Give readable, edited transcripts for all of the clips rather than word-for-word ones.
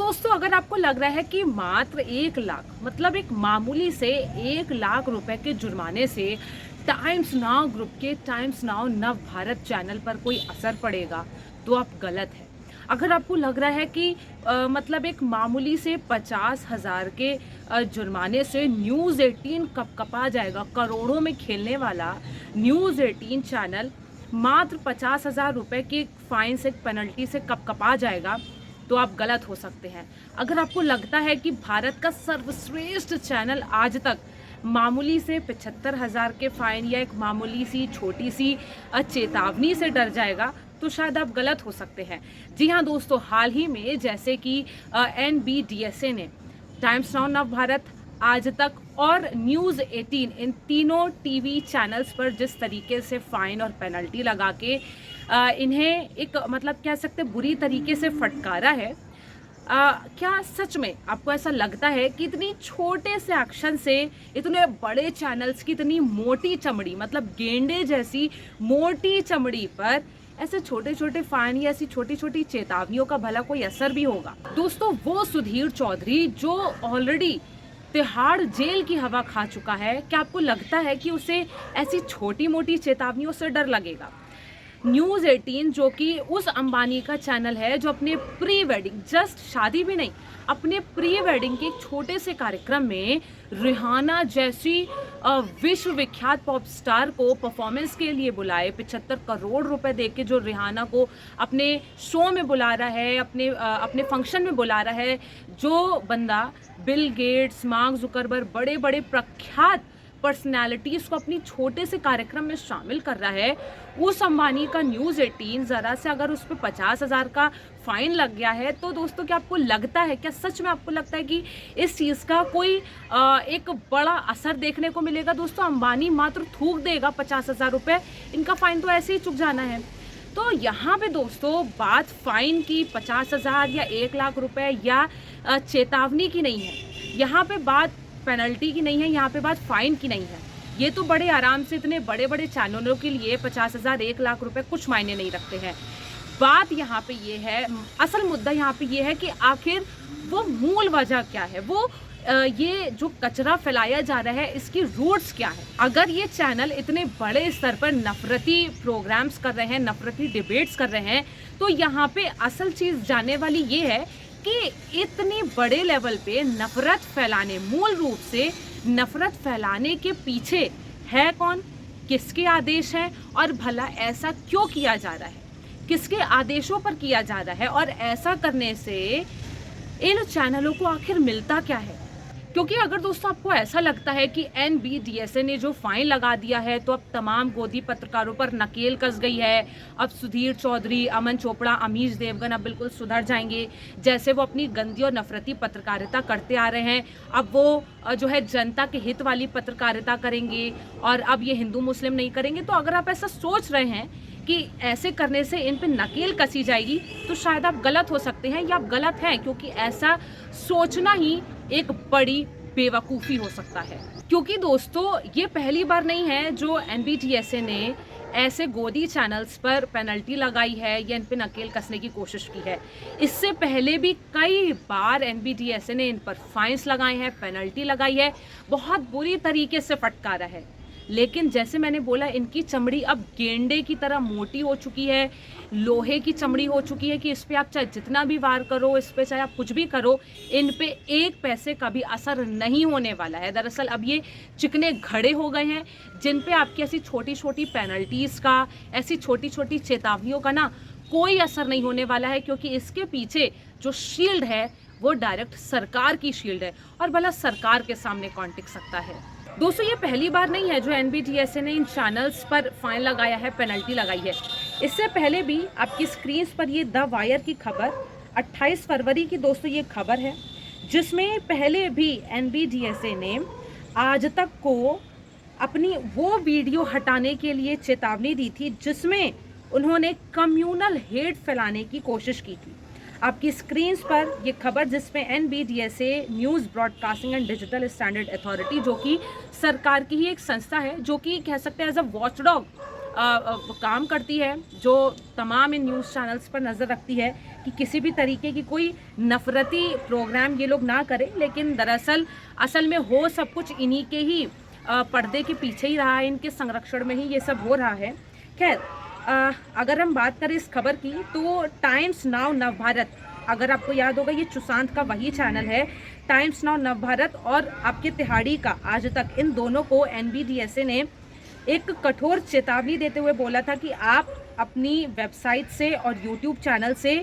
दोस्तों अगर आपको लग रहा है कि मात्र 1 लाख मतलब एक मामूली से 1 लाख रुपए के जुर्माने से टाइम्स नाउ ग्रुप के टाइम्स नाउ नव भारत चैनल पर कोई असर पड़ेगा, तो आप गलत है। अगर आपको लग रहा है कि मतलब एक मामूली से 50,000 के जुर्माने से न्यूज़ 18 कपा जाएगा, करोड़ों में खेलने वाला न्यूज़ 18 चैनल मात्र 50,000 रुपए के फाइन से पेनल्टी से कपा जाएगा, तो आप गलत हो सकते हैं। अगर आपको लगता है कि भारत का सर्वश्रेष्ठ चैनल आज तक मामूली से 75,000 के फाइन या एक मामूली सी छोटी सी चेतावनी से डर जाएगा, तो शायद आप गलत हो सकते हैं। जी हाँ दोस्तों, हाल ही में जैसे कि NBDSA ने टाइम्स नाउ नव भारत, आज तक और न्यूज़ 18 इन तीनों टीवी चैनल्स पर जिस तरीके से फ़ाइन और पेनल्टी लगा के इन्हें एक मतलब कह सकते बुरी तरीके से फटकारा है, क्या सच में आपको ऐसा लगता है कि इतनी छोटे से एक्शन से इतने बड़े चैनल्स की इतनी मोटी चमड़ी मतलब गेंडे जैसी मोटी चमड़ी पर ऐसे छोटे छोटे फाइन या ऐसी छोटी छोटी चेतावनियों का भला कोई असर भी होगा? दोस्तों वो सुधीर चौधरी जो ऑलरेडी तिहाड़ जेल की हवा खा चुका है, क्या आपको लगता है कि उसे ऐसी छोटी मोटी चेतावनियों से डर लगेगा? न्यूज़ 18 जो कि उस अंबानी का चैनल है जो अपने प्री वेडिंग, जस्ट शादी भी नहीं, अपने प्री वेडिंग के एक छोटे से कार्यक्रम में रिहाना जैसी विश्व विख्यात पॉप स्टार को परफॉर्मेंस के लिए बुलाए, 75 करोड़ रुपए दे के जो रिहाना को अपने शो में बुला रहा है, अपने फंक्शन में बुला रहा है, जो बंदा बिल गेट्स, मार्क जुकरबर्ग, बड़े बड़े प्रख्यात पर्सनैलिटीज़ को अपनी छोटे से कार्यक्रम में शामिल कर रहा है, उस अंबानी का न्यूज़ 18 ज़रा से अगर उस पर 50,000 का फाइन लग गया है, तो दोस्तों क्या आपको लगता है, क्या सच में आपको लगता है कि इस चीज़ का कोई एक बड़ा असर देखने को मिलेगा? दोस्तों अंबानी मात्र थूक देगा 50,000 रुपये, इनका फाइन तो ऐसे ही चुक जाना है। तो यहाँ पे दोस्तों बात फाइन की 50,000 या 1 लाख रुपए या चेतावनी की नहीं है, यहाँ पे बात पेनल्टी की नहीं है, यहाँ पे बात फाइन की नहीं है। ये तो बड़े आराम से इतने बड़े बड़े चैनलों के लिए 50,000 1 लाख रुपए कुछ मायने नहीं रखते हैं। बात यहाँ पे ये है, असल मुद्दा यहाँ पे ये है कि आखिर वो मूल वजह क्या है, वो ये जो कचरा फैलाया जा रहा है इसकी रूट्स क्या है? अगर ये चैनल इतने बड़े स्तर पर नफरती प्रोग्राम्स कर रहे हैं, नफरती डिबेट्स कर रहे हैं, तो यहाँ पे असल चीज़ जानने वाली ये है कि इतने बड़े लेवल पे नफरत फैलाने, मूल रूप से नफरत फैलाने के पीछे है कौन, किसके आदेश हैं और भला ऐसा क्यों किया जा रहा है, किसके आदेशों पर किया जा रहा है और ऐसा करने से इन चैनलों को आखिर मिलता क्या है? क्योंकि अगर दोस्तों आपको ऐसा लगता है कि NBDSA ने जो फाइन लगा दिया है तो अब तमाम गोदी पत्रकारों पर नकेल कस गई है, अब सुधीर चौधरी, अमन चोपड़ा, अमीश देवगन अब बिल्कुल सुधर जाएंगे, जैसे वो अपनी गंदी और नफरती पत्रकारिता करते आ रहे हैं, अब वो जो है जनता के हित वाली पत्रकारिता करेंगे और अब ये हिंदू मुस्लिम नहीं करेंगे। तो अगर आप ऐसा सोच रहे हैं कि ऐसे करने से इन पे नकेल कसी जाएगी, तो शायद आप गलत हो सकते हैं या आप गलत हैं, क्योंकि ऐसा सोचना ही एक बड़ी बेवकूफ़ी हो सकता है। क्योंकि दोस्तों ये पहली बार नहीं है जो NBDSA ने ऐसे गोदी चैनल्स पर पेनल्टी लगाई है या इन पे नकेल कसने की कोशिश की है। इससे पहले भी कई बार NBDSA ने इन पर फाइन्स लगाए हैं, पेनल्टी लगाई है, बहुत बुरी तरीके से फटकारा है। लेकिन जैसे मैंने बोला, इनकी चमड़ी अब गेंडे की तरह मोटी हो चुकी है, लोहे की चमड़ी हो चुकी है कि इस पे आप चाहे जितना भी वार करो, इस पे चाहे आप कुछ भी करो, इन पे 1 पैसे का भी असर नहीं होने वाला है। दरअसल अब ये चिकने घड़े हो गए हैं जिन पे आपकी ऐसी छोटी छोटी पेनल्टीज़ का, ऐसी छोटी छोटी चेतावनियों का ना कोई असर नहीं होने वाला है, क्योंकि इसके पीछे जो शील्ड है वो डायरेक्ट सरकार की शील्ड है और भला सरकार के सामने कौन टिक सकता है? दोस्तों ये पहली बार नहीं है जो NBDSA ने इन चैनल्स पर फाइन लगाया है, पेनल्टी लगाई है। इससे पहले भी आपकी स्क्रीन पर ये द वायर की खबर 28 फरवरी की दोस्तों ये खबर है, जिसमें पहले भी NBDSA ने आज तक को अपनी वो वीडियो हटाने के लिए चेतावनी दी थी जिसमें उन्होंने कम्युनल हेट फैलाने की कोशिश की थी। आपकी स्क्रीन पर ये खबर जिसमें NBDSA news broadcasting and digital standard authority, जो कि सरकार की ही एक संस्था है, जो कि कह सकते हैं एज अ वॉचडॉग काम करती है, जो तमाम इन न्यूज़ चैनल्स पर नज़र रखती है कि किसी भी तरीके की कोई नफ़रती प्रोग्राम ये लोग ना करें, लेकिन दरअसल असल में हो सब कुछ इन्हीं के ही पर्दे के पीछे ही रहा है, इनके संरक्षण में ही ये सब हो रहा है। खैर, अगर हम बात करें इस खबर की, तो टाइम्स नाउ नवभारत, अगर आपको याद होगा ये सुशांत का वही चैनल है, टाइम्स नाउ नवभारत और आपके तिहाड़ी का आज तक, इन दोनों को एनबीडीएसए ने एक कठोर चेतावनी देते हुए बोला था कि आप अपनी वेबसाइट से और यूट्यूब चैनल से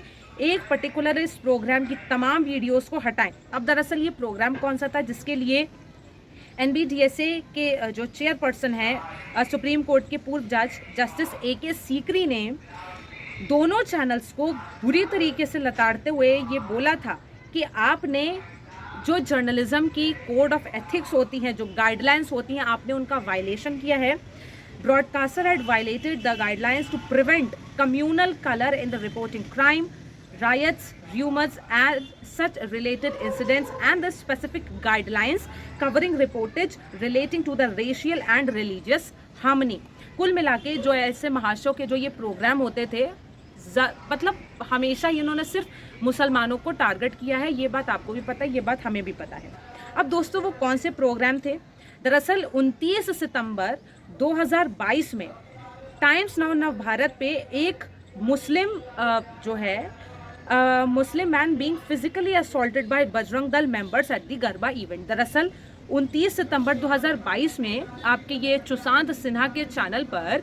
एक पर्टिकुलर इस प्रोग्राम की तमाम वीडियोस को हटाएं। अब दरअसल ये प्रोग्राम कौन सा था जिसके लिए एनबीडीएसए के जो चेयरपर्सन है सुप्रीम कोर्ट के पूर्व जज जस्टिस AK सीकरी ने दोनों चैनल्स को बुरी तरीके से लताड़ते हुए ये बोला था कि आपने जो जर्नलिज्म की कोड ऑफ एथिक्स होती हैं, जो गाइडलाइंस होती हैं, आपने उनका वायलेशन किया है। Broadcaster had violated the guidelines to prevent communal colour in the reporting crime, riots, rumors and such related incidents and the specific guidelines covering reportage relating to the racial and religious harmony। कुल मिलाके जो ऐसे महाशयों के जो ये programme होते थे, मतलब हमेशा इन्होंने सिर्फ मुसलमानों को टारगेट किया है। ये बात आपको भी पता है, ये बात हमें भी पता है। अब दोस्तों, वो कौन से प्रोग्राम थे? दरअसल 29 सितंबर 2022 में टाइम्स नाउ नवभारत पे एक मुस्लिम जो है Muslim man being physically assaulted by Bajrang Dal members at the garba event. दरअसल 29 सितंबर 2022 में आपके ये सुशांत सिन्हा के चैनल पर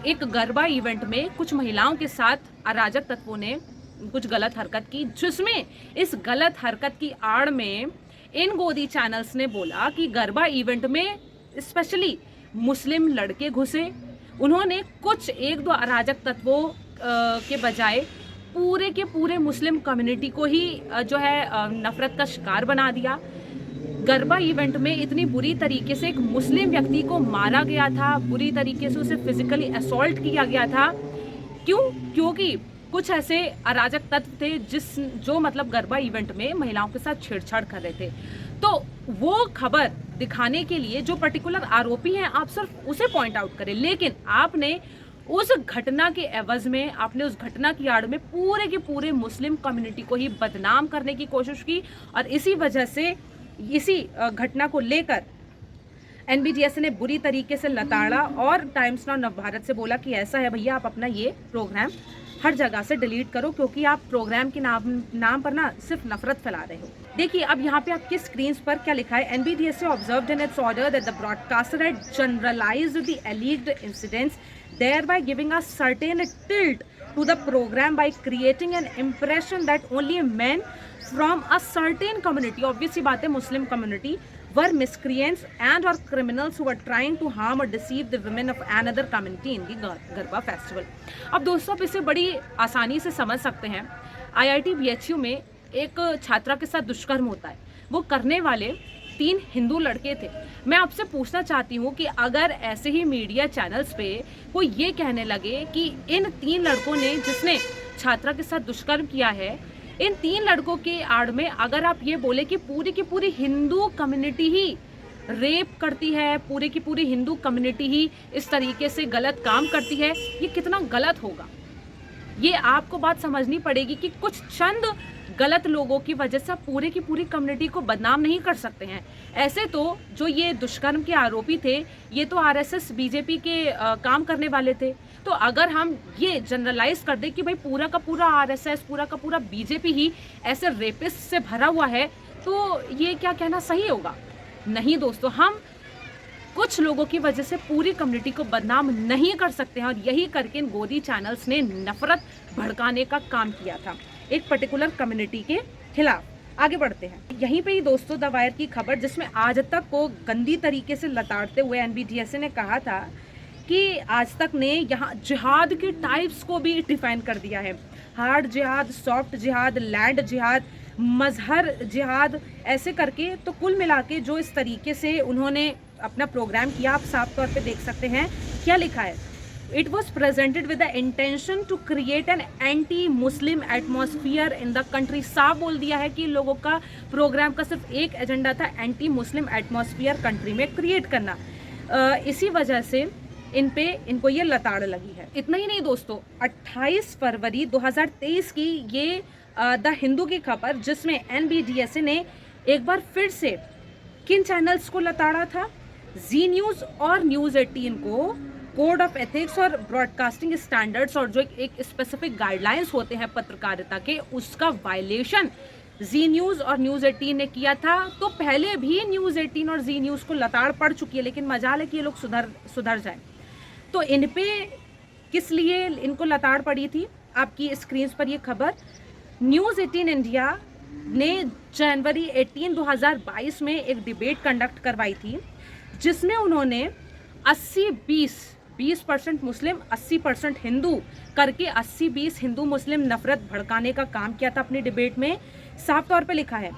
एक गरबा इवेंट में कुछ महिलाओं के साथ अराजक तत्वों ने कुछ गलत हरकत की, जिसमें इस गलत हरकत की आड़ में इन गोदी चैनल्स ने बोला कि गरबा इवेंट में स्पेशली मुस्लिम लड़के घुसे। उन्होंने कुछ एक दो अराजक तत्वों के बजाय पूरे के पूरे मुस्लिम कम्युनिटी को ही जो है नफरत का शिकार बना दिया। गरबा इवेंट में इतनी बुरी तरीके से एक मुस्लिम व्यक्ति को मारा गया था, बुरी तरीके से उसे फिजिकली असॉल्ट किया गया था। क्यों? क्योंकि कुछ ऐसे अराजक तत्व थे जो मतलब गरबा इवेंट में महिलाओं के साथ छेड़छाड़ कर रहे थे। तो वो खबर दिखाने के लिए जो पर्टिकुलर आरोपी हैं, आप सिर्फ उसे पॉइंट आउट करें, लेकिन आपने उस घटना के एवज में, आपने उस घटना की आड़ में पूरे के पूरे मुस्लिम कम्युनिटी को ही बदनाम करने की कोशिश की। और इसी वजह से इसी घटना को लेकर एनबीडीएसए ने बुरी तरीके से लताड़ा और टाइम्स नाउ नवभारत से बोला कि ऐसा है भैया, आप अपना ये प्रोग्राम हर जगह से डिलीट करो, क्योंकि आप प्रोग्राम के नाम पर ना सिर्फ नफरत फैला रहे हो। देखिए अब यहाँ पे आपकी स्क्रीन पर क्या लिखा है। NBDSA observed in its order that the broadcaster had generalised the alleged incidents, thereby giving a certain tilt to the program by creating an impression that only men from a certain community, obviously बात है मुस्लिम community, were miscreants and or criminals who were trying to harm or deceive the women of another community in the garba festival. अब दोस्तों, आप इसे बड़ी आसानी से समझ सकते हैं। IIT BHU में एक छात्रा के साथ दुष्कर्म होता है, वो करने वाले 3 हिंदू लड़के थे। मैं आपसे पूछना चाहती हूँ कि अगर ऐसे ही मीडिया चैनल्स पे कोई ये कहने लगे कि इन 3 लड़कों ने, जिसने छात्रा के साथ दुष्कर्म किया है, इन 3 लड़कों के आड़ में अगर आप ये बोले कि पूरी की पूरी हिंदू कम्युनिटी ही रेप करती है, पूरी की पूरी हिंदू कम्युनिटी ही इस तरीके से गलत काम करती है, ये कितना गलत होगा। ये आपको बात समझनी पड़ेगी कि कुछ चंद गलत लोगों की वजह से पूरे की पूरी कम्युनिटी को बदनाम नहीं कर सकते हैं। ऐसे तो जो ये दुष्कर्म के आरोपी थे, ये तो आरएसएस बीजेपी के काम करने वाले थे। तो अगर हम ये जनरलाइज कर दें कि भाई पूरा का पूरा आरएसएस, पूरा का पूरा बीजेपी ही ऐसे रेपिस्ट से भरा हुआ है, तो ये क्या कहना सही होगा? नहीं दोस्तों, हम कुछ लोगों की वजह से पूरी कम्युनिटी को बदनाम नहीं कर सकते हैं, और यही करके इन गोदी चैनल्स ने नफरत भड़काने का काम किया था एक पर्टिकुलर कम्युनिटी के खिलाफ। आगे बढ़ते हैं। यहीं पे ही दोस्तों द वायर की खबर, जिसमें आज तक को गंदी तरीके से लताड़ते हुए एनबीडीएसए ने कहा था कि आज तक ने यहाँ जिहाद के टाइप्स को भी डिफाइन कर दिया है। हार्ड जिहाद, सॉफ्ट जिहाद, लैंड जिहाद, मजहर जिहाद, ऐसे करके। तो कुल मिला के जो इस तरीके से उन्होंने अपना प्रोग्राम किया, आप साफ तौर पे देख सकते हैं क्या लिखा है। It was presented with the intention to create an anti-Muslim atmosphere in the country। साफ बोल दिया है कि लोगों का प्रोग्राम का सिर्फ एक एजेंडा था, एंटी मुस्लिम एटमॉस्फेयर कंट्री में क्रिएट करना। इसी वजह से इनको ये लताड़ लगी है। इतना ही नहीं दोस्तों, 28 फरवरी 2023 की ये द हिंदू की खबर, जिसमें NBDSA ने एक बार फिर से किन चैनल्स को लताड़ा था? जी न्यूज़ और न्यूज़ 18 को कोड ऑफ एथिक्स और ब्रॉडकास्टिंग स्टैंडर्ड्स और जो एक स्पेसिफिक गाइडलाइंस होते हैं पत्रकारिता के, उसका वायलेशन जी न्यूज़ और न्यूज़ 18 ने किया था। तो पहले भी न्यूज़ 18 और जी न्यूज़ को लताड़ पड़ चुकी है, लेकिन मजाल है कि ये लोग सुधर जाए। तो इन पे किस लिए इनको लताड़ पड़ी थी? आपकी स्क्रीन पर ये खबर, न्यूज़ 18 इंडिया ने जनवरी 18 2022 में एक डिबेट कंडक्ट करवाई थी, जिसमें उन्होंने 20% मुस्लिम 80% हिंदू करके 80-20 हिंदू मुस्लिम नफरत भड़काने का काम किया था अपनी डिबेट में। साफ तौर पे लिखा है,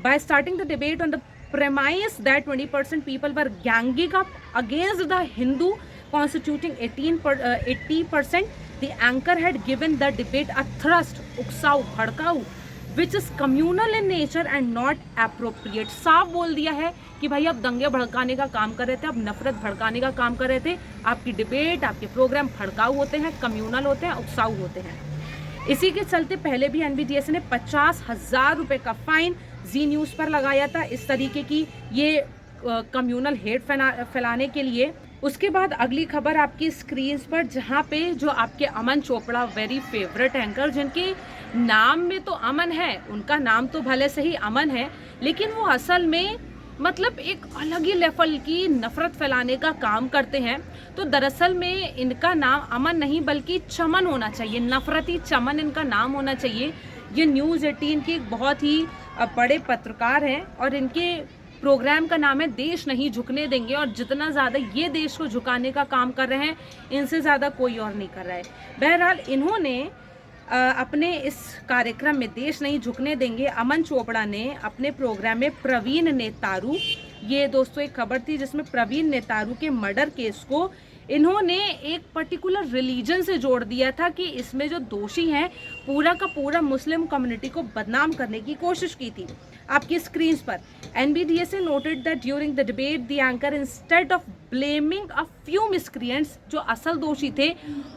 bye starting the debate on the premise that 20% people were ganging up against the Hindu constituting 80%, the anchor had given the debate a thrust, uksaw, bhadkaw, which is communal in nature and not appropriate। साफ बोल दिया है कि भाई आप दंगे भड़काने का काम कर रहे थे, आप नफरत भड़काने का काम कर रहे थे, आपकी डिबेट, आपके प्रोग्राम भड़काऊ होते हैं, कम्युनल होते हैं, उकसाऊ होते हैं। इसी के चलते पहले भी NBDSA ने 50,000 रुपये का फाइन जी न्यूज़ पर लगाया था इस तरीके की ये कम्युनल हेट फैलाने के लिए। उसके बाद अगली खबर आपकी स्क्रीन पर, जहाँ पे जो आपके अमन चोपड़ा, वेरी फेवरेट एंकर, जिनके नाम में तो अमन है, उनका नाम तो भले से ही अमन है, लेकिन वो असल में मतलब एक अलग ही लेवल की नफरत फैलाने का काम करते हैं। तो दरअसल में इनका नाम अमन नहीं बल्कि चमन होना चाहिए, नफरती चमन इनका नाम होना चाहिए। ये न्यूज़ 18 के एक बहुत ही बड़े पत्रकार हैं और इनके प्रोग्राम का नाम है देश नहीं झुकने देंगे, और जितना ज़्यादा ये देश को झुकाने का काम कर रहे हैं, इनसे ज़्यादा कोई और नहीं कर रहा है। बहरहाल इन्होंने अपने इस कार्यक्रम में देश नहीं झुकने देंगे, अमन चोपड़ा ने अपने प्रोग्राम में प्रवीण नेतारू, ये दोस्तों एक खबर थी जिसमें प्रवीण नेतारू के मर्डर केस को इन्होंने एक पर्टिकुलर रिलीजन से जोड़ दिया था कि इसमें जो दोषी हैं पूरा का पूरा मुस्लिम कम्युनिटी को बदनाम करने की कोशिश की थी। आपकी स्क्रीन पर NBDSA noted that during the debate the anchor instead of blaming a few miscreants, जो असल दोषी थे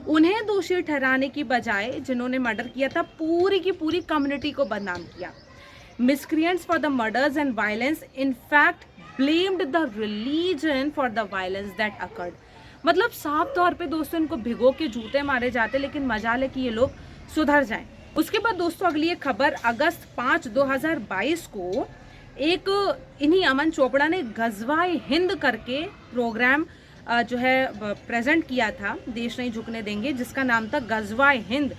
उन्हें दोषी ठहराने की बजाय जिन्होंने मर्डर किया था पूरी की पूरी कम्युनिटी को बदनाम किया। Miscreants for the murders and violence in fact blamed the religion for the violence that occurred. मतलब साफ तौर पे दोस्तों इनको भिगो के जूते मारे जाते, लेकिन मजाल है कि ये लोग सुधर जाएं। उसके बाद दोस्तों अगली एक खबर, अगस्त 5 2022 को एक इन्हीं अमन चोपड़ा ने गजवाए हिंद करके प्रोग्राम जो है प्रेजेंट किया था, देश नहीं झुकने देंगे, जिसका नाम था गजवाए हिंद।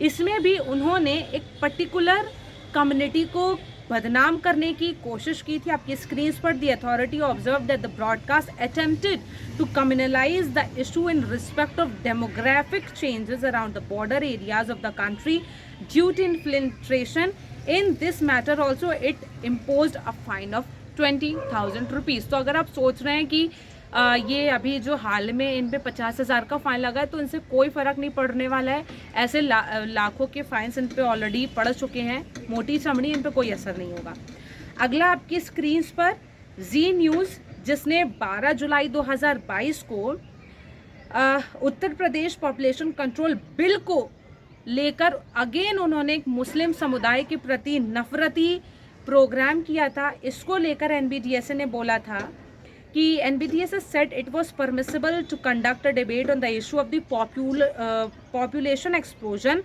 इसमें भी उन्होंने एक पर्टिकुलर कम्युनिटी को बदनाम करने की कोशिश की थी। आपकी स्क्रीन पर the authority observe that the broadcast attempted to communalise the issue in respect of demographic changes around the border areas of the country due to inflation. In this matter also it imposed a fine of 20,000 rupees. तो अगर आप सोच रहे हैं कि ये अभी जो हाल में इन पे 50,000 का फाइन लगा है तो इनसे कोई फ़र्क नहीं पड़ने वाला है। ऐसे लाखों के फाइन्स इन पे ऑलरेडी पड़ चुके हैं, मोटी चमड़ी, इन पे कोई असर नहीं होगा। अगला आपकी स्क्रीन पर जी न्यूज़, जिसने 12 जुलाई 2022 को Uttar Pradesh population control bill को लेकर अगेन उन्होंने एक मुस्लिम समुदाय के प्रति नफरती प्रोग्राम किया था। इसको लेकर NBDSA ने बोला था कि NBDSA said it was permissible to conduct a debate on the issue of the population explosion,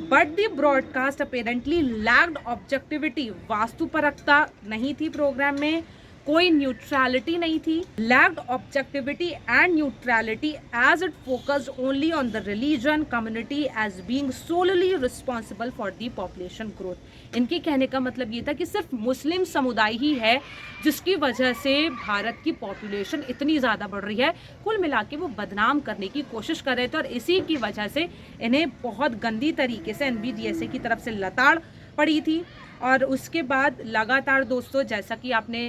but the broadcast apparently lacked objectivity। वास्तुपरकता नहीं थी प्रोग्राम में, कोई न्यूट्रलिटी नहीं थी, lacked objectivity and neutrality as it focused only on the religion community as being solely responsible for the population growth. इनके कहने का मतलब ये था कि सिर्फ मुस्लिम समुदाय ही है जिसकी वजह से भारत की पॉपुलेशन इतनी ज़्यादा बढ़ रही है। कुल मिला के वो बदनाम करने की कोशिश कर रहे थे और इसी की वजह से इन्हें बहुत गंदी तरीके से NBDSA की तरफ से लताड़ पड़ी थी। और उसके बाद लगातार दोस्तों, जैसा कि आपने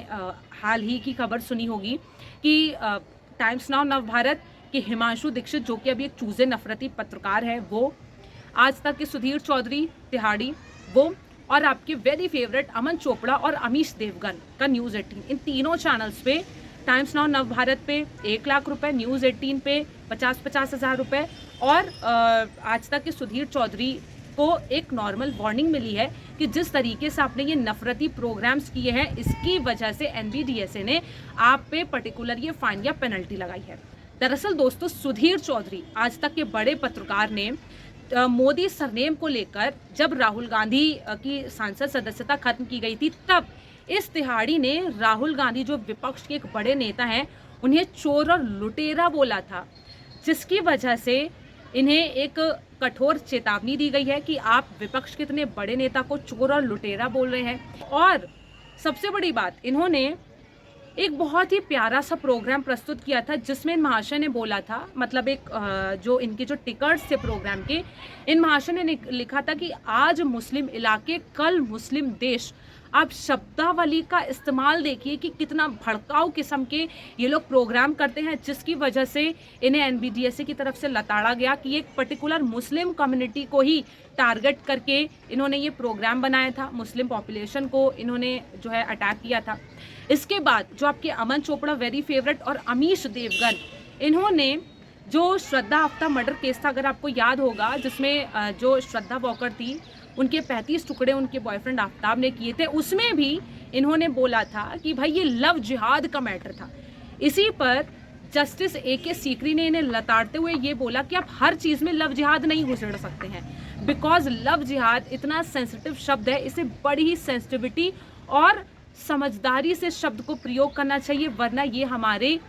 हाल ही की खबर सुनी होगी कि टाइम्स नाउ नवभारत के हिमांशु दीक्षित, जो कि अभी एक चूजे नफरती पत्रकार है, वो आज तक के सुधीर चौधरी तिहाड़ी, वो और आपके वेरी फेवरेट अमन चोपड़ा और अमीश देवगन का न्यूज़ 18, इन तीनों चैनल्स पे टाइम्स नाउ नवभारत पे 1 लाख रुपए, न्यूज़ 18 पे 50-50 हज़ार रुपये। और आज तक के सुधीर चौधरी को एक नॉर्मल वार्निंग मिली है कि जिस तरीके से आपने ये नफरती प्रोग्राम्स किए हैं, इसकी वजह से NBDSA ने आप पे पर्टिकुलर ये फाइन या पेनल्टी लगाई है। दरअसल दोस्तों, सुधीर चौधरी आज तक के बड़े पत्रकार ने मोदी सरनेम को लेकर जब राहुल गांधी की सांसद सदस्यता खत्म की गई थी, तब इस तिहाड़ी ने राहुल गांधी जो विपक्ष के एक बड़े नेता हैं, उन्हें चोर और लुटेरा बोला था, जिसकी वजह से इन्हें एक कठोर चेतावनी दी गई है कि आप विपक्ष के इतने बड़े नेता को चोर और लुटेरा बोल रहे हैं। और सबसे बड़ी बात, इन्होंने एक बहुत ही प्यारा सा प्रोग्राम प्रस्तुत किया था, जिसमें इन महाशय ने बोला था, मतलब एक जो इनके जो टिकट्स थे प्रोग्राम के, इन महाशय ने लिखा था कि आज मुस्लिम इलाके, कल मुस्लिम देश। आप शब्दावली का इस्तेमाल देखिए कि कितना भड़काऊ किस्म के ये लोग प्रोग्राम करते हैं, जिसकी वजह से इन्हें NBDSA की तरफ से लताड़ा गया कि एक पर्टिकुलर मुस्लिम कम्युनिटी को ही टारगेट करके इन्होंने ये प्रोग्राम बनाया था, मुस्लिम पॉपुलेशन को इन्होंने जो है अटैक किया था। इसके बाद जो आपके अमन चोपड़ा वेरी फेवरेट और अमीश देवगन, इन्होंने जो श्रद्धा आफ्ताब मर्डर केस था, अगर आपको याद होगा, जिसमें जो श्रद्धा वॉकर थी, उनके 35 टुकड़े उनके बॉयफ्रेंड आफ्ताब ने किए थे, उसमें भी इन्होंने बोला था कि भाई ये लव जिहाद का मैटर था। इसी पर जस्टिस AK सीकरी ने इन्हें लताड़ते हुए ये बोला कि आप हर चीज़ में लव जिहाद नहीं घुसेड़ सकते हैं, बिकॉज लव जिहाद इतना सेंसिटिव शब्द है, इसे बड़ी ही सेंसिटिविटी और समझदारी से शब्द को प्रयोग करना चाहिए, वरना ये हमारे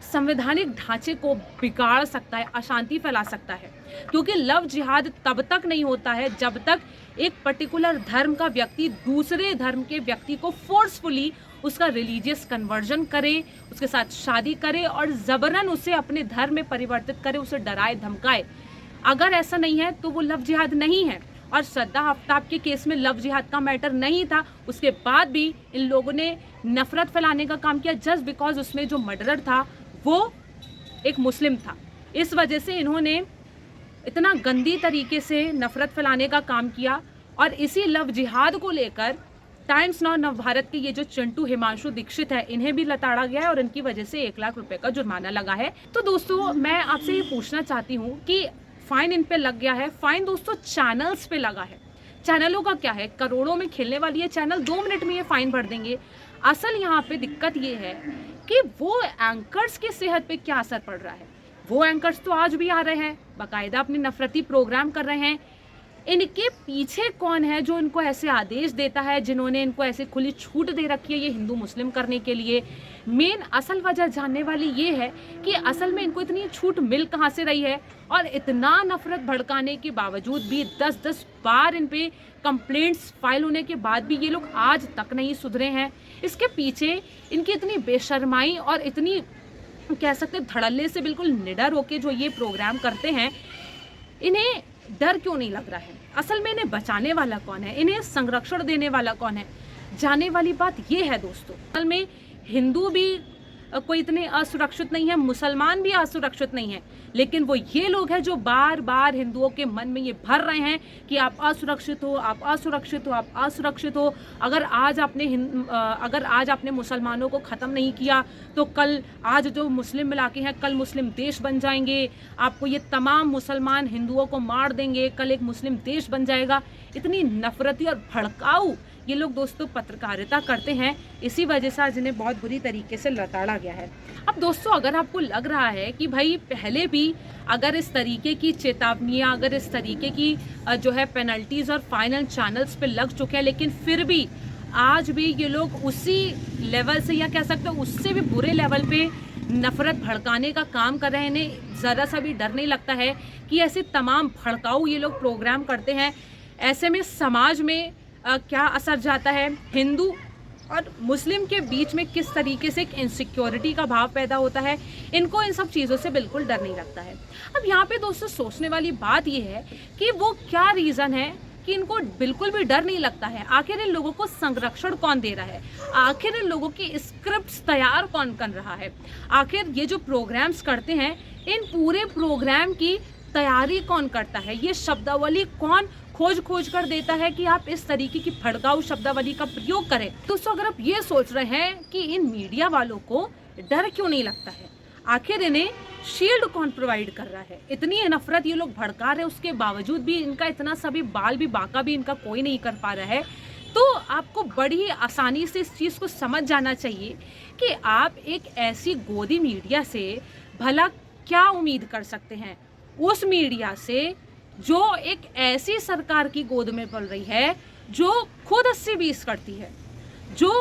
संवैधानिक ढांचे को बिगाड़ सकता है, अशांति फैला सकता है। क्योंकि लव जिहाद तब तक नहीं होता है जब तक एक पर्टिकुलर धर्म का व्यक्ति दूसरे धर्म के व्यक्ति को फोर्सफुली उसका रिलीजियस कन्वर्जन करे, उसके साथ शादी करे और ज़बरन उसे अपने धर्म में परिवर्तित करे, उसे डराए धमकाए। अगर ऐसा नहीं है तो वो लव जिहाद नहीं है। और श्रद्धा आफ्ताब के केस में लव जिहाद का मैटर नहीं था, उसके बाद भी इन लोगों ने नफरत फैलाने का काम किया, जस्ट बिकॉज उसमें जो मर्डरर था वो एक मुस्लिम था। इस वजह से इन्होंने इतना गंदी तरीके से नफरत फैलाने का काम किया। और इसी लव जिहाद को लेकर टाइम्स नाउ नवभारत के ये जो चिंटू हिमांशु दीक्षित है, इन्हें भी लताड़ा गया है और इनकी वजह से 1 लाख रुपए का जुर्माना लगा है। तो दोस्तों, मैं आपसे ये पूछना चाहती हूँ कि फाइन इन पे लग गया है। फाइन दोस्तों चैनल्स पे लगा है। चैनलों का क्या है, करोड़ों में खेलने वाली है चैनल, 2 मिनट में ये फाइन भर देंगे। असल यहाँ पे दिक्कत ये है कि वो एंकर्स की सेहत पे क्या असर पड़ रहा है। वो एंकर्स तो आज भी आ रहे हैं, बाकायदा अपने नफरती प्रोग्राम कर रहे हैं। इनके पीछे कौन है जो इनको ऐसे आदेश देता है, जिन्होंने इनको ऐसे खुली छूट दे रखी है ये हिंदू मुस्लिम करने के लिए। मेन असल वजह जानने वाली ये है कि असल में इनको इतनी छूट मिल कहाँ से रही है, और इतना नफरत भड़काने के बावजूद भी 10-10 बार इन पे कंप्लेंट्स फाइल होने के बाद भी ये लोग आज तक नहीं सुधरे हैं। इसके पीछे इनकी इतनी बेशर्माई और इतनी कह सकते धड़ल्ले से बिल्कुल निडर होके जो ये प्रोग्राम करते हैं, इन्हें डर क्यों नहीं लग रहा है? असल में इन्हें बचाने वाला कौन है, इन्हें संरक्षण देने वाला कौन है? जानने वाली बात ये है दोस्तों, असल में हिंदू भी कोई इतने असुरक्षित नहीं है, मुसलमान भी असुरक्षित नहीं है, लेकिन वो ये लोग हैं जो बार बार हिंदुओं के मन में ये भर रहे हैं कि आप असुरक्षित हो, आप असुरक्षित हो, आप असुरक्षित हो। अगर आज आपने मुसलमानों को ख़त्म नहीं किया तो कल आज जो मुस्लिम इलाके हैं कल मुस्लिम देश बन जाएंगे, आपको ये तमाम मुसलमान हिंदुओं को मार देंगे, कल एक मुस्लिम देश बन जाएगा। इतनी नफरती और भड़काऊ ये लोग दोस्तों पत्रकारिता करते हैं, इसी वजह से आज इन्हें बहुत बुरी तरीके से लताड़ा गया है। अब दोस्तों, अगर आपको लग रहा है कि भाई पहले भी अगर इस तरीके की चेतावनियाँ, अगर इस तरीके की जो है पेनल्टीज़ और फाइनल चैनल्स पे लग चुके हैं, लेकिन फिर भी आज भी ये लोग उसी लेवल से, या कह सकते हो उससे भी बुरे लेवल पे नफरत भड़काने का काम कर रहे हैं, इन्हें ज़रा सा भी डर नहीं लगता है कि ऐसे तमाम भड़काऊ ये लोग प्रोग्राम करते हैं। ऐसे में समाज में क्या असर जाता है, हिंदू और मुस्लिम के बीच में किस तरीके से एक इनसिक्योरिटी का भाव पैदा होता है, इनको इन सब चीज़ों से बिल्कुल डर नहीं लगता है। अब यहाँ पे दोस्तों सोचने वाली बात ये है कि वो क्या रीज़न है कि इनको बिल्कुल भी डर नहीं लगता है। आखिर इन लोगों को संरक्षण कौन दे रहा है, आखिर इन लोगों की स्क्रिप्ट्स तैयार कौन कर रहा है, आखिर ये जो प्रोग्राम्स करते हैं इन पूरे प्रोग्राम की तैयारी कौन करता है, ये शब्दावली कौन खोज कर देता है कि आप इस तरीके की भड़काऊ शब्दावली का प्रयोग करें। दोस्तों, अगर आप ये सोच रहे हैं कि इन मीडिया वालों को डर क्यों नहीं लगता है, आखिर इन्हें शील्ड कौन प्रोवाइड कर रहा है? इतनी नफरत ये लोग भड़का रहे हैं, उसके बावजूद भी इनका इतना सभी बाल भी बाका भी इनका कोई नहीं कर पा रहा है। तो आपको बड़ी आसानी से इस चीज़ को समझ जाना चाहिए कि आप एक ऐसी गोदी मीडिया से भला क्या उम्मीद कर सकते हैं? उस मीडिया से जो एक ऐसी सरकार की गोद में पल रही है जो खुद 80-20 करती है, जो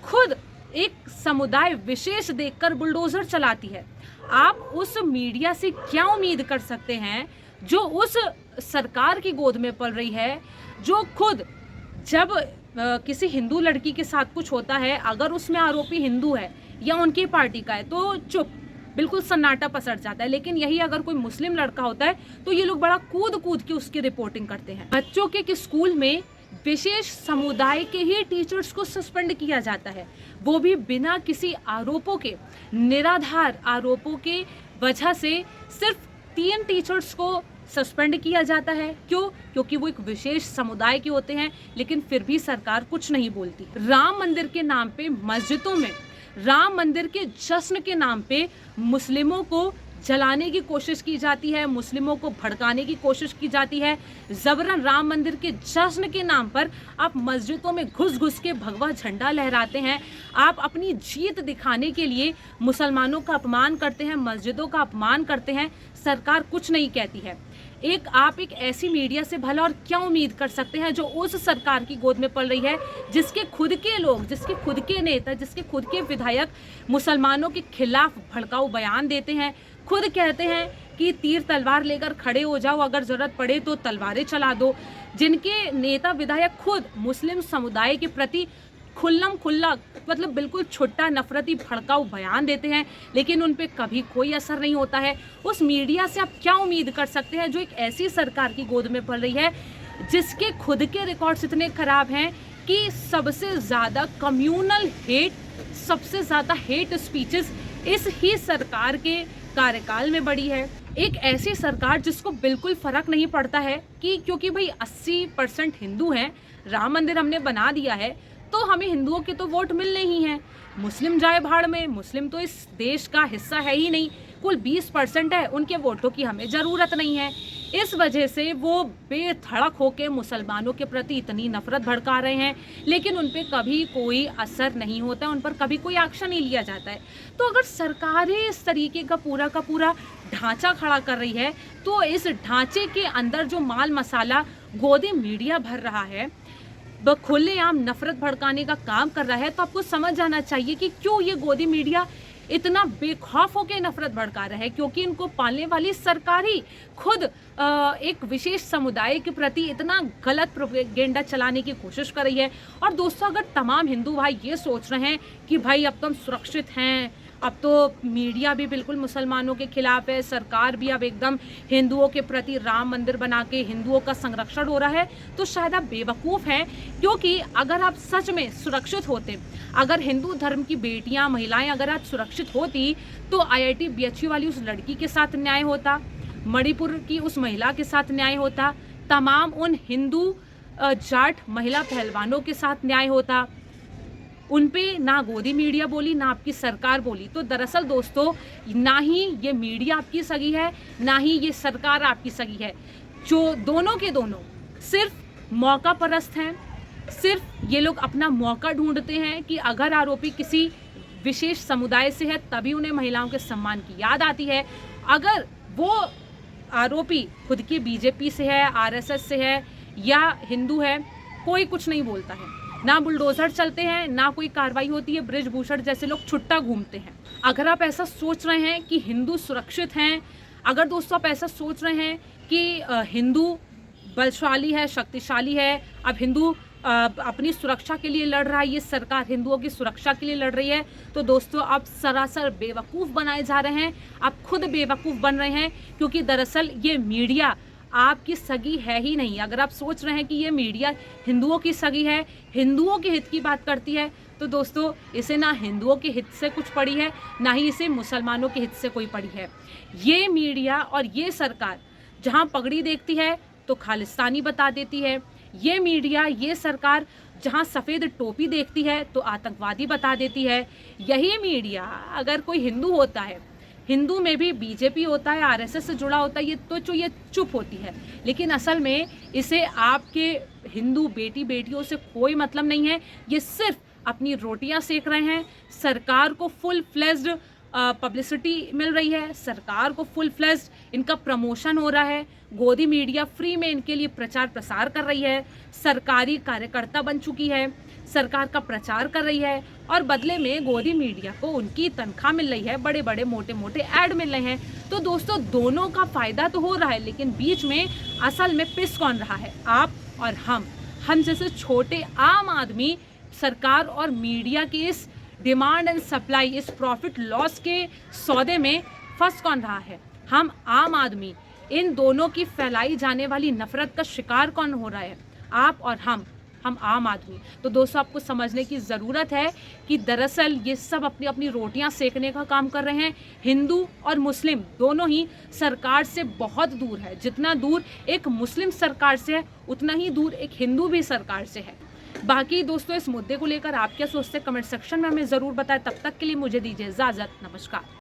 खुद एक समुदाय विशेष देखकर बुलडोजर चलाती है। आप उस मीडिया से क्या उम्मीद कर सकते हैं जो उस सरकार की गोद में पल रही है, जो खुद जब किसी हिंदू लड़की के साथ कुछ होता है, अगर उसमें आरोपी हिंदू है या उनकी पार्टी का है तो चुप, बिल्कुल सन्नाटा पसर जाता है। लेकिन यही अगर कोई मुस्लिम लड़का होता है तो ये लोग बड़ा कूद कूद के उसकी रिपोर्टिंग करते हैं। बच्चों के स्कूल में विशेष समुदाय के ही टीचर्स को सस्पेंड किया जाता है, वो भी बिना किसी आरोपों के, निराधार आरोपों के वजह से सिर्फ 3 टीचर्स को सस्पेंड किया जाता है। क्यों? क्योंकि वो एक विशेष समुदाय के होते हैं, लेकिन फिर भी सरकार कुछ नहीं बोलती। राम मंदिर के नाम पे मस्जिदों में, राम मंदिर के जश्न के नाम पे मुस्लिमों को जलाने की कोशिश की जाती है, मुस्लिमों को भड़काने की कोशिश की जाती है। जबरन राम मंदिर के जश्न के नाम पर आप मस्जिदों में घुस घुस के भगवा झंडा लहराते हैं। आप अपनी जीत दिखाने के लिए मुसलमानों का अपमान करते हैं, मस्जिदों का अपमान करते हैं, सरकार कुछ नहीं कहती है। आप एक ऐसी मीडिया से भला और क्या उम्मीद कर सकते हैं जो उस सरकार की गोद में पल रही है, जिसके खुद के लोग, जिसके खुद के नेता, जिसके खुद के विधायक मुसलमानों के खिलाफ भड़काऊ बयान देते हैं, खुद कहते हैं कि तीर तलवार लेकर खड़े हो जाओ, अगर जरूरत पड़े तो तलवारें चला दो, जिनके नेता विधायक खुद मुस्लिम समुदाय के प्रति खुल्लम खुल्ला मतलब बिल्कुल छोटा नफरती भड़काऊ बयान देते हैं, लेकिन उन पे कभी कोई असर नहीं होता है। उस मीडिया से आप क्या उम्मीद कर सकते हैं जो एक ऐसी सरकार की गोद में पल रही है जिसके खुद के रिकॉर्ड्स इतने खराब हैं कि सबसे ज़्यादा कम्युनल हेट, सबसे ज़्यादा हेट स्पीचेस इस ही सरकार के कार्यकाल में बढ़ी है। एक ऐसी सरकार जिसको बिल्कुल फर्क नहीं पड़ता है कि क्योंकि भाई 80% हिंदू हैं, राम मंदिर हमने बना दिया है तो हमें हिंदुओं के तो वोट मिलने ही हैं, मुस्लिम जाए भाड़ में, मुस्लिम तो इस देश का हिस्सा है ही नहीं, कुल 20% है, उनके वोटों की हमें ज़रूरत नहीं है। इस वजह से वो बेधड़क होकर मुसलमानों के प्रति इतनी नफरत भड़का रहे हैं, लेकिन उन पर कभी कोई असर नहीं होता है, उन पर कभी कोई एक्शन नहीं लिया जाता है। तो अगर सरकारें इस तरीके का पूरा ढांचा खड़ा कर रही है, तो इस ढांचे के अंदर जो माल मसाला गोदी मीडिया भर रहा है, वह खुलेआम नफरत भड़काने का काम कर रहा है, तो आपको समझ जाना चाहिए कि क्यों ये गोदी मीडिया इतना बेखौफ होकर नफरत भड़का रहा है। क्योंकि इनको पालने वाली सरकार ही खुद एक विशेष समुदाय के प्रति इतना गलत प्रोपेगेंडा चलाने की कोशिश कर रही है। और दोस्तों, अगर तमाम हिंदू भाई ये सोच रहे हैं कि भाई अब तो हम सुरक्षित हैं, अब तो मीडिया भी बिल्कुल मुसलमानों के खिलाफ है, सरकार भी अब एकदम हिंदुओं के प्रति राम मंदिर बना के हिंदुओं का संरक्षण हो रहा है, तो शायद आप बेवकूफ़ हैं। क्योंकि अगर आप सच में सुरक्षित होते, अगर हिंदू धर्म की बेटियां, महिलाएं अगर आज सुरक्षित होती, तो IIT BHU वाली उस लड़की के साथ न्याय होता, मणिपुर की उस महिला के साथ न्याय होता, तमाम उन हिंदू जाट महिला पहलवानों के साथ न्याय होता। उन पे ना गोदी मीडिया बोली, ना आपकी सरकार बोली। तो दरअसल दोस्तों, ना ही ये मीडिया आपकी सगी है, ना ही ये सरकार आपकी सगी है। जो दोनों के दोनों सिर्फ मौका परस्त हैं, सिर्फ ये लोग अपना मौका ढूंढते हैं कि अगर आरोपी किसी विशेष समुदाय से है तभी उन्हें महिलाओं के सम्मान की याद आती है। अगर वो आरोपी खुद की BJP से है, RSS से है या हिंदू है, कोई कुछ नहीं बोलता है, ना बुलडोजर चलते हैं, ना कोई कार्रवाई होती है, बृजभूषण जैसे लोग छुट्टा घूमते हैं। अगर आप ऐसा सोच रहे हैं कि हिंदू सुरक्षित हैं, अगर दोस्तों आप ऐसा सोच रहे हैं कि हिंदू बलशाली है, शक्तिशाली है, अब हिंदू अपनी सुरक्षा के लिए लड़ रहा है, ये सरकार हिंदुओं की सुरक्षा के लिए लड़ रही है, तो दोस्तों आप सरासर बेवकूफ़ बनाए जा रहे हैं, आप खुद बेवकूफ़ बन रहे हैं। क्योंकि दरअसल ये मीडिया आपकी सगी है ही नहीं। अगर आप सोच रहे हैं कि ये मीडिया हिंदुओं की सगी है, हिंदुओं के हित की बात करती है, तो दोस्तों इसे ना हिंदुओं के हित से कुछ पड़ी है, ना ही इसे मुसलमानों के हित से कोई पड़ी है। ये मीडिया और ये सरकार जहां पगड़ी देखती है तो खालिस्तानी बता देती है। ये मीडिया, ये सरकार जहां सफ़ेद टोपी देखती है तो आतंकवादी बता देती है। यही मीडिया अगर कोई हिंदू होता है, हिंदू में भी बीजेपी होता है, आरएसएस से जुड़ा होता है, ये चुप होती है। लेकिन असल में इसे आपके हिंदू बेटी बेटियों से कोई मतलब नहीं है। ये सिर्फ अपनी रोटियां सेक रहे हैं। सरकार को फुल फ्लेज्ड पब्लिसिटी मिल रही है, सरकार को फुल फ्लेज्ड इनका प्रमोशन हो रहा है। गोदी मीडिया फ्री में इनके लिए प्रचार प्रसार कर रही है, सरकारी कार्यकर्ता बन चुकी है, सरकार का प्रचार कर रही है और बदले में गोदी मीडिया को उनकी तनख्वाह मिल रही है, बड़े बड़े मोटे मोटे ऐड मिल रहे हैं। तो दोस्तों दोनों का फायदा तो हो रहा है, लेकिन बीच में असल में पिस कौन रहा है? आप और हम जैसे छोटे आम आदमी सरकार और मीडिया की इस डिमांड एंड सप्लाई, इस प्रॉफिट लॉस के सौदे में फंस कौन रहा है? हम आम आदमी, इन दोनों की फैलाई जाने वाली नफरत का शिकार कौन हो रहा है? आप और हम आम आदमी। तो दोस्तों आपको समझने की ज़रूरत है कि दरअसल ये सब अपनी अपनी रोटियां सेकने का काम कर रहे हैं। हिंदू और मुस्लिम दोनों ही सरकार से बहुत दूर है। जितना दूर एक मुस्लिम सरकार से है, उतना ही दूर एक हिंदू भी सरकार से है। बाकी दोस्तों इस मुद्दे को लेकर आप क्या सोचते हैं कमेंट सेक्शन में हमें ज़रूर बताएं। तब तक के लिए मुझे दीजिए इजाज़त। नमस्कार।